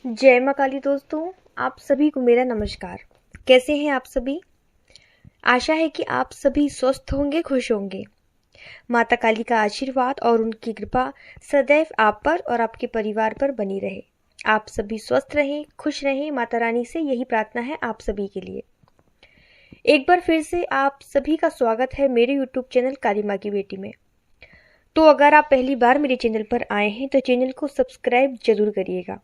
जय माँ काली दोस्तों, आप सभी को मेरा नमस्कार। कैसे हैं आप सभी? आशा है कि आप सभी स्वस्थ होंगे, खुश होंगे। माता काली का आशीर्वाद और उनकी कृपा सदैव आप पर और आपके परिवार पर बनी रहे। आप सभी स्वस्थ रहें, खुश रहें। माता रानी से यही प्रार्थना है आप सभी के लिए। एक बार फिर से आप सभी का स्वागत है मेरे YouTube चैनल काली माँ की बेटी में। तो अगर आप पहली बार मेरे चैनल पर आए हैं तो चैनल को सब्सक्राइब जरूर करिएगा।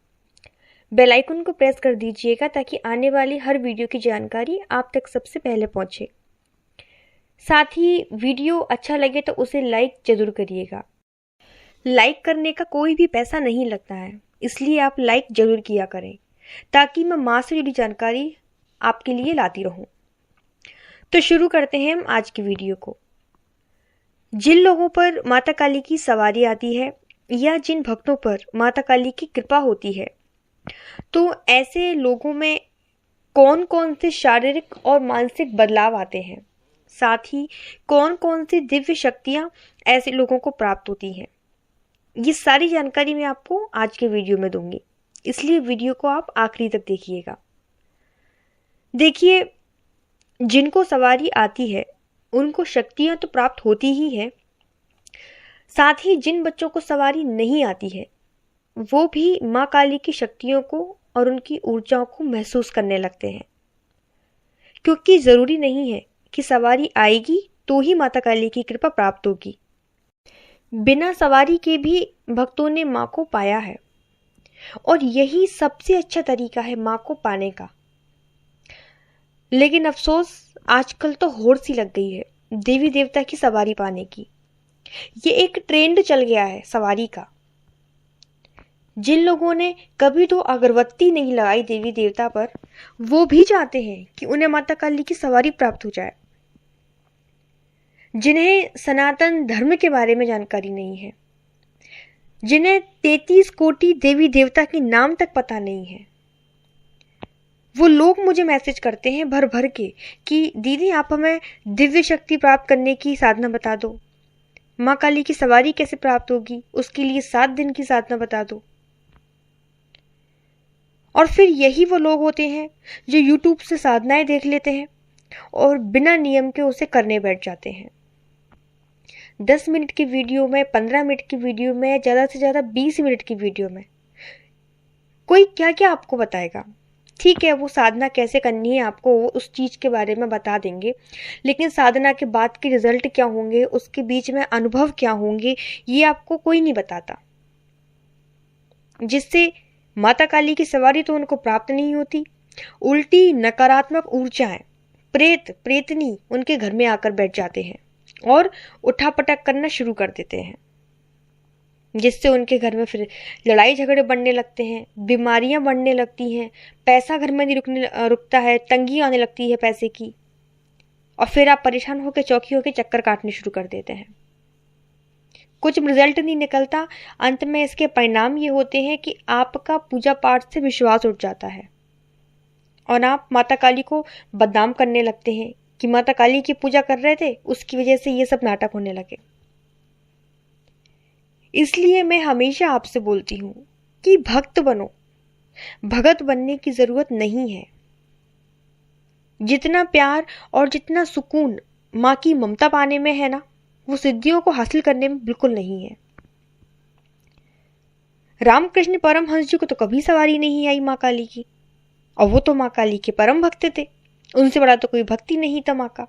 बेल आइकन को प्रेस कर दीजिएगा ताकि आने वाली हर वीडियो की जानकारी आप तक सबसे पहले पहुंचे। साथ ही वीडियो अच्छा लगे तो उसे लाइक जरूर करिएगा। लाइक करने का कोई भी पैसा नहीं लगता है, इसलिए आप लाइक जरूर किया करें ताकि मैं माँ से जुड़ी जानकारी आपके लिए लाती रहूं। तो शुरू करते हैं हम आज की वीडियो को। जिन लोगों पर माता काली की सवारी आती है या जिन भक्तों पर माता काली की कृपा होती है, तो ऐसे लोगों में कौन कौन से शारीरिक और मानसिक बदलाव आते हैं, साथ ही कौन कौन सी दिव्य शक्तियां ऐसे लोगों को प्राप्त होती हैं, ये सारी जानकारी मैं आपको आज के वीडियो में दूंगी। इसलिए वीडियो को आप आखिरी तक देखिएगा। देखिए, जिनको सवारी आती है उनको शक्तियां तो प्राप्त होती ही हैं, साथ ही जिन बच्चों को सवारी नहीं आती है वो भी माँ काली की शक्तियों को और उनकी ऊर्जाओं को महसूस करने लगते हैं, क्योंकि जरूरी नहीं है कि सवारी आएगी तो ही माता काली की कृपा प्राप्त होगी। बिना सवारी के भी भक्तों ने माँ को पाया है और यही सबसे अच्छा तरीका है माँ को पाने का। लेकिन अफसोस, आजकल तो होड़ सी लग गई है देवी देवता की सवारी पाने की। ये एक ट्रेंड चल गया है सवारी का। जिन लोगों ने कभी तो अगरबत्ती नहीं लगाई देवी देवता पर, वो भी चाहते हैं कि उन्हें माता काली की सवारी प्राप्त हो जाए। जिन्हें सनातन धर्म के बारे में जानकारी नहीं है, जिन्हें 33 कोटि देवी देवता के नाम तक पता नहीं है, वो लोग मुझे मैसेज करते हैं भर भर के कि दीदी आप हमें दिव्य शक्ति प्राप्त करने की साधना बता दो, माँ काली की सवारी कैसे प्राप्त होगी, उसके लिए 7 दिन की साधना बता दो। और फिर यही वो लोग होते हैं जो YouTube से साधनाएं देख लेते हैं और बिना नियम के उसे करने बैठ जाते हैं। 10 मिनट की वीडियो में, 15 मिनट की वीडियो में, ज़्यादा से ज़्यादा 20 मिनट की वीडियो में कोई क्या क्या आपको बताएगा। ठीक है, वो साधना कैसे करनी है आपको वो उस चीज़ के बारे में बता देंगे, लेकिन साधना के बाद के रिजल्ट क्या होंगे, उसके बीच में अनुभव क्या होंगे, ये आपको कोई नहीं बताता। जिससे माता काली की सवारी तो उनको प्राप्त नहीं होती, उल्टी नकारात्मक ऊर्जाएं, प्रेत प्रेतनी उनके घर में आकर बैठ जाते हैं और उठापटक करना शुरू कर देते हैं, जिससे उनके घर में फिर लड़ाई झगड़े बढ़ने लगते हैं, बीमारियां बढ़ने लगती हैं, पैसा घर में नहीं रुकता है, तंगी आने लगती है पैसे की, और फिर आप परेशान होकर चौकी होकर चक्कर काटने शुरू कर देते हैं। कुछ रिजल्ट नहीं निकलता। अंत में इसके परिणाम ये होते हैं कि आपका पूजा पाठ से विश्वास उठ जाता है और आप माता काली को बदनाम करने लगते हैं कि माता काली की पूजा कर रहे थे, उसकी वजह से ये सब नाटक होने लगे। इसलिए मैं हमेशा आपसे बोलती हूँ कि भक्त बनो, भगत बनने की जरूरत नहीं है। जितना प्यार और जितना सुकून माँ की ममता पाने में है ना, वो सिद्धियों को हासिल करने में बिल्कुल नहीं है। रामकृष्ण परमहंस जी को तो कभी सवारी नहीं आई माँ काली की, और वो तो माँ काली के परम भक्त थे, उनसे बड़ा तो कोई भक्ति नहीं था माँ का।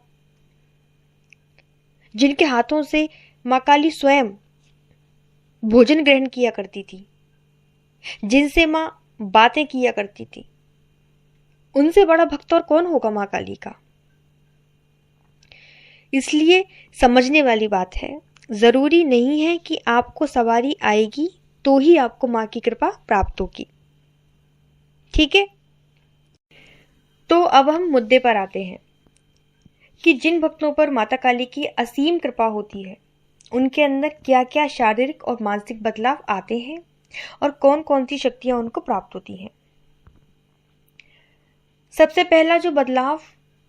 जिनके हाथों से माँ काली स्वयं भोजन ग्रहण किया करती थी, जिनसे माँ बातें किया करती थी, उनसे बड़ा भक्त और कौन होगा माँ काली का। इसलिए समझने वाली बात है, जरूरी नहीं है कि आपको सवारी आएगी तो ही आपको माँ की कृपा प्राप्त होगी। ठीक है, तो अब हम मुद्दे पर आते हैं कि जिन भक्तों पर माता काली की असीम कृपा होती है उनके अंदर क्या क्या शारीरिक और मानसिक बदलाव आते हैं और कौन कौन सी शक्तियां उनको प्राप्त होती हैं। सबसे पहला जो बदलाव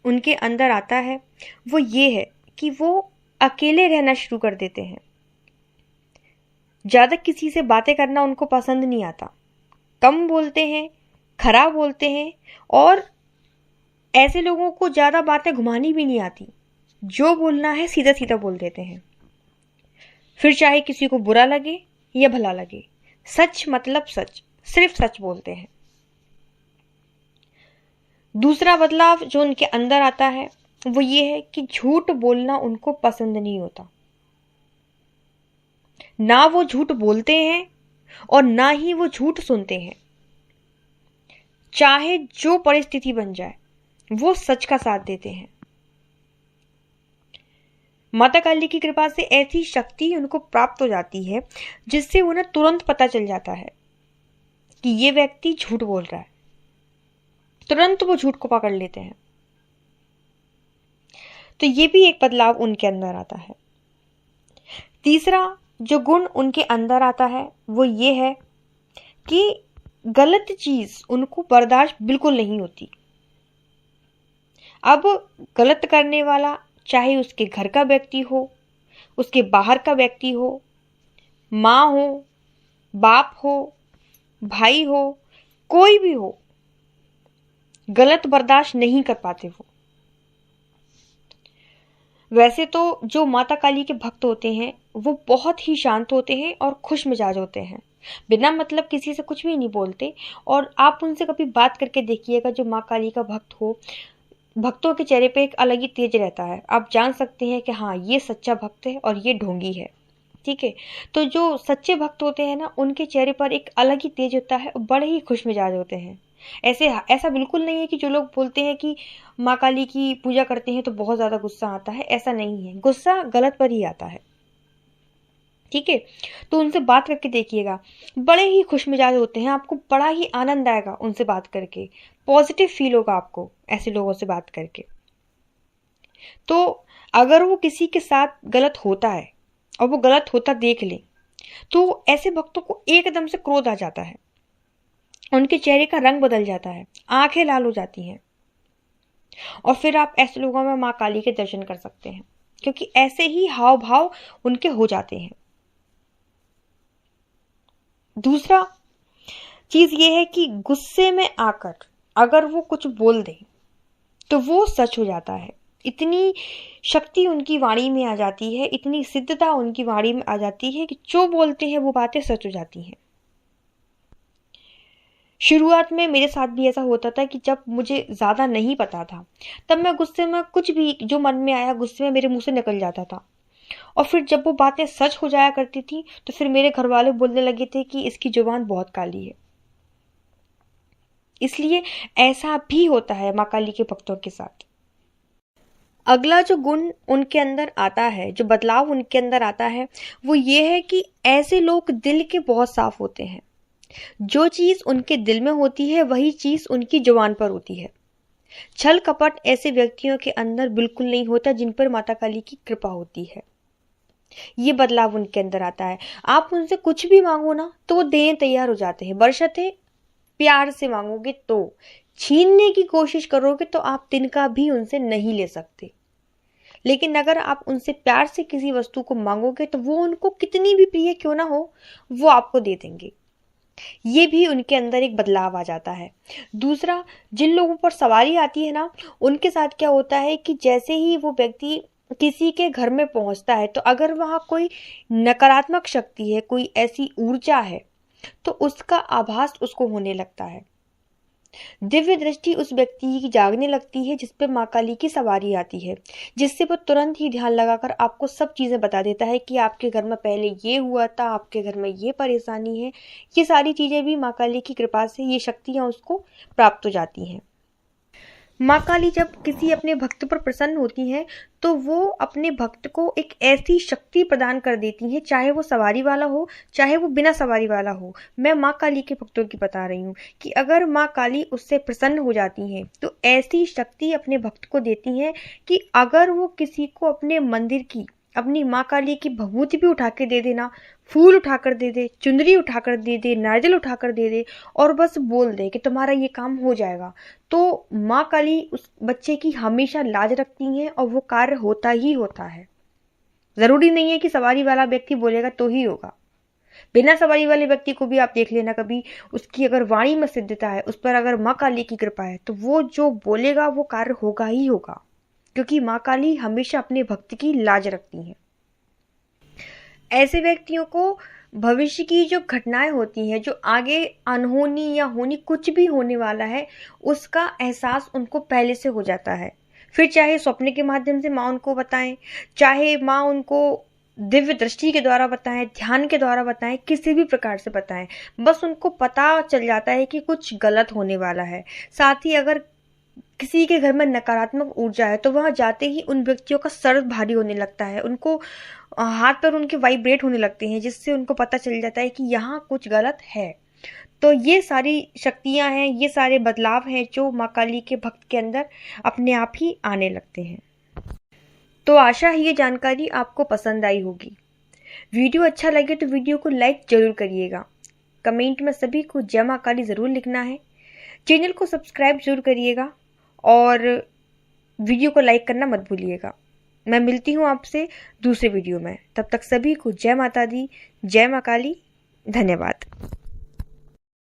उनके अंदर आता है वो ये है कि वो अकेले रहना शुरू कर देते हैं। ज्यादा किसी से बातें करना उनको पसंद नहीं आता। कम बोलते हैं, खराब बोलते हैं और ऐसे लोगों को ज़्यादा बातें घुमानी भी नहीं आती। जो बोलना है सीधा सीधा बोल देते हैं, फिर चाहे किसी को बुरा लगे या भला लगे। सच मतलब सच, सिर्फ सच बोलते हैं। दूसरा बदलाव जो उनके अंदर आता है वो ये है कि झूठ बोलना उनको पसंद नहीं होता। ना वो झूठ बोलते हैं और ना ही वो झूठ सुनते हैं। चाहे जो परिस्थिति बन जाए वो सच का साथ देते हैं। माता काली की कृपा से ऐसी शक्ति उनको प्राप्त हो जाती है जिससे उन्हें तुरंत पता चल जाता है कि ये व्यक्ति झूठ बोल रहा है। तुरंत वो झूठ को पकड़ लेते हैं। तो ये भी एक बदलाव उनके अंदर आता है। तीसरा जो गुण उनके अंदर आता है वो ये है कि गलत चीज उनको बर्दाश्त बिल्कुल नहीं होती। अब गलत करने वाला चाहे उसके घर का व्यक्ति हो, उसके बाहर का व्यक्ति हो, माँ हो, बाप हो, भाई हो, कोई भी हो, गलत बर्दाश्त नहीं कर पाते वो। वैसे तो जो माता काली के भक्त होते हैं वो बहुत ही शांत होते हैं और खुश मिजाज होते हैं, बिना मतलब किसी से कुछ भी नहीं बोलते। और आप उनसे कभी बात करके देखिएगा, जो माँ काली का भक्त हो, भक्तों के चेहरे पे एक अलग ही तेज रहता है। आप जान सकते हैं कि हाँ ये सच्चा भक्त है और ये ढोंगी है। ठीक है, तो जो सच्चे भक्त होते हैं ना, उनके चेहरे पर एक अलग ही तेज होता है और बड़े ही खुश मिजाज होते हैं। ऐसा बिल्कुल नहीं है कि जो लोग बोलते हैं कि माँ काली की पूजा करते हैं तो बहुत ज्यादा गुस्सा आता है, ऐसा नहीं है। गुस्सा गलत पर ही आता है। ठीक है, तो उनसे बात करके देखिएगा, बड़े ही खुश मिजाज होते हैं। आपको बड़ा ही आनंद आएगा उनसे बात करके, पॉजिटिव फील होगा आपको ऐसे लोगों से बात करके। तो अगर वो किसी के साथ गलत होता है और वो गलत होता देख ले तो ऐसे भक्तों को एकदम से क्रोध आ जाता है, उनके चेहरे का रंग बदल जाता है, आंखें लाल हो जाती हैं। और फिर आप ऐसे लोगों में माँ काली के दर्शन कर सकते हैं, क्योंकि ऐसे ही हाव भाव उनके हो जाते हैं। दूसरा चीज ये है कि गुस्से में आकर अगर वो कुछ बोल दे तो वो सच हो जाता है। इतनी शक्ति उनकी वाणी में आ जाती है, इतनी सिद्धता उनकी वाणी में आ जाती है कि जो बोलते हैं वो बातें सच हो जाती हैं। शुरुआत में मेरे साथ भी ऐसा होता था कि जब मुझे ज्यादा नहीं पता था तब मैं गुस्से में कुछ भी जो मन में आया गुस्से में मेरे मुंह से निकल जाता था। और फिर जब वो बातें सच हो जाया करती थी तो फिर मेरे घर वाले बोलने लगे थे कि इसकी जुबान बहुत काली है। इसलिए ऐसा भी होता है माँ काली के भक्तों के साथ। अगला जो गुण उनके अंदर आता है, जो बदलाव उनके अंदर आता है, वो ये है कि ऐसे लोग दिल के बहुत साफ होते हैं। जो चीज उनके दिल में होती है वही चीज उनकी जुबान पर होती है। छल कपट ऐसे व्यक्तियों के अंदर बिल्कुल नहीं होता जिन पर माता काली की कृपा होती है। ये बदलाव उनके अंदर आता है। आप उनसे कुछ भी मांगो ना तो वो देने तैयार हो जाते हैं, बशर्ते प्यार से मांगोगे। तो छीनने की कोशिश करोगे तो आप तिनका भी उनसे नहीं ले सकते। लेकिन अगर आप उनसे प्यार से किसी वस्तु को मांगोगे तो वो उनको कितनी भी प्रिय क्यों ना हो वो आपको दे देंगे। ये भी उनके अंदर एक बदलाव आ जाता है। दूसरा, जिन लोगों पर सवारी आती है ना, उनके साथ क्या होता है कि जैसे ही वो व्यक्ति किसी के घर में पहुंचता है तो अगर वहां कोई नकारात्मक शक्ति है, कोई ऐसी ऊर्जा है, तो उसका आभास उसको होने लगता है। दिव्य दृष्टि उस व्यक्ति की जागने लगती है जिस पे माँ काली की सवारी आती है, जिससे वो तुरंत ही ध्यान लगाकर आपको सब चीजें बता देता है कि आपके घर में पहले ये हुआ था, आपके घर में ये परेशानी है। ये सारी चीजें भी माँ काली की कृपा से ये शक्तियां उसको प्राप्त हो जाती हैं। माँ काली जब किसी अपने भक्त पर प्रसन्न होती हैं तो वो अपने भक्त को एक ऐसी शक्ति प्रदान कर देती हैं, चाहे वो सवारी वाला हो चाहे वो बिना सवारी वाला हो। मैं माँ काली के भक्तों की बता रही हूँ कि अगर माँ काली उससे प्रसन्न हो जाती हैं तो ऐसी शक्ति अपने भक्त को देती हैं कि अगर वो किसी को अपने मंदिर की, अपनी माँ काली की भभूति भी उठा के दे देना, फूल उठाकर दे दे, चुनरी उठाकर दे दे, नारियल उठाकर दे दे और बस बोल दे कि तुम्हारा ये काम हो जाएगा, तो माँ काली उस बच्चे की हमेशा लाज रखती हैं और वो कार्य होता ही होता है। जरूरी नहीं है कि सवारी वाला व्यक्ति बोलेगा तो ही होगा। बिना सवारी वाले व्यक्ति को भी आप देख लेना कभी, उसकी अगर वाणी में सिद्धता है, उस पर अगर माँ काली की कृपा है, तो वो जो बोलेगा वो कार्य होगा ही होगा, क्योंकि माँ काली हमेशा अपने भक्त की लाज रखती हैं। ऐसे व्यक्तियों को भविष्य की जो घटनाएं होती हैं, जो आगे अनहोनी या होनी कुछ भी होने वाला है, उसका एहसास उनको पहले से हो जाता है। फिर चाहे स्वप्न के माध्यम से माँ उनको बताएं, चाहे माँ उनको दिव्य दृष्टि के द्वारा बताएं, ध्यान के द्वारा बताएं, किसी भी प्रकार से बताएं, बस उनको पता चल जाता है कि कुछ गलत होने वाला है। साथ ही अगर किसी के घर में नकारात्मक ऊर्जा है तो वहां जाते ही उन व्यक्तियों का सर भारी होने लगता है, उनको हाथ पर उनके वाइब्रेट होने लगते हैं, जिससे उनको पता चल जाता है कि यहाँ कुछ गलत है। तो ये सारी शक्तियां हैं, ये सारे बदलाव हैं जो माँ काली के भक्त के अंदर अपने आप ही आने लगते हैं। तो आशा है ये जानकारी आपको पसंद आई होगी। वीडियो अच्छा लगे तो वीडियो को लाइक जरूर करिएगा। कमेंट में सभी को जय माँ काली जरूर लिखना है। चैनल को सब्सक्राइब जरूर करिएगा और वीडियो को लाइक करना मत भूलिएगा। मैं मिलती हूँ आपसे दूसरे वीडियो में। तब तक सभी को जय माता दी, जय माँ काली। धन्यवाद।